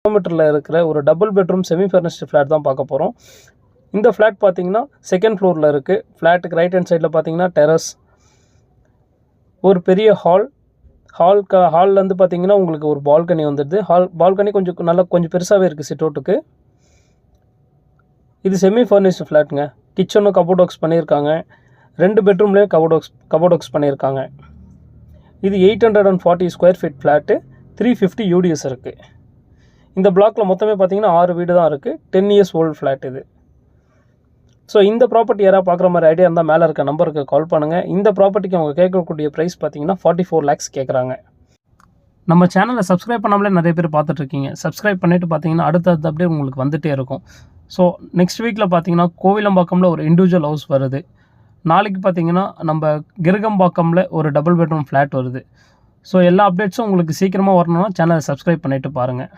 கிலோமீட்டரில் இருக்கிற ஒரு double bedroom semi furnished flat தான் பார்க்க போகிறோம். இந்த ஃப்ளாட் பார்த்தீங்கன்னா செகண்ட் ஃப்ளோரில் இருக்குது. ஃப்ளாட்டுக்கு ரைட் ஹேண்ட் சைடில் பார்த்தீங்கன்னா டெரஸ், ஒரு பெரிய ஹால்லேருந்து பார்த்தீங்கன்னா உங்களுக்கு ஒரு பால்கனி வந்துடுது. பால்கனி கொஞ்சம் பெருசாகவே இருக்குது சிட் அவுட்டுக்கு. இது செமி ஃபர்னிஷ்டு ஃப்ளாட்டுங்க. கிச்சனும் கபோர்ட் ஒர்க்ஸ் பண்ணியிருக்காங்க. 2 பெட்ரூம்லேயும் கபோர்ட் ஒர்க்ஸ் பண்ணியிருக்காங்க. இது 840 ஸ்கொயர் ஃபீட் ஃப்ளாட்டு, 350 யூடிஎஸ் இருக்குது. இந்த பிளாக்கில் மொத்தமே பார்த்தீங்கன்னா 6 வீடு தான் இருக்குது. 10 இயர்ஸ் ஓல்டு ஃப்ளாட் இது. ஸோ இந்த ப்ராப்பர்ட்டி யாராவது பார்க்குற மாதிரி ஐடியா இருந்தால் மேலே இருக்க நம்பருக்கு கால் பண்ணுங்கள். இந்த ப்ராப்பர்ட்டிக்கு அவங்க கேட்கக்கூடிய ப்ரைஸ் பார்த்தீங்கன்னா 44 lakhs கேட்குறாங்க. நம்ம சேனலை சப்ஸ்கிரைப் பண்ணாமலே நிறைய பேர் பார்த்துட்ருக்கீங்க. சப்ஸ்கிரைப் பண்ணிவிட்டு பார்த்தீங்கன்னா அடுத்தடுத்து அப்படியே உங்களுக்கு வந்துகிட்டே இருக்கும். ஸோ நெக்ஸ்ட் வீக்கில் பார்த்தீங்கன்னா கோவிலம்பாக்கமில் ஒரு இண்டிவிஜுவல் ஹவுஸ் வருது. நாளைக்கு பார்த்தீங்கன்னா நம்ம கிருகம்பாக்கமில் ஒரு டபுள் பெட்ரூம் ஃப்ளாட் வருது. ஸோ எல்லா அப்டேட்ஸும் உங்களுக்கு சீக்கிரமாக வரணும்னா சேனலை சப்ஸ்கிரைப் பண்ணிவிட்டு பாருங்கள்.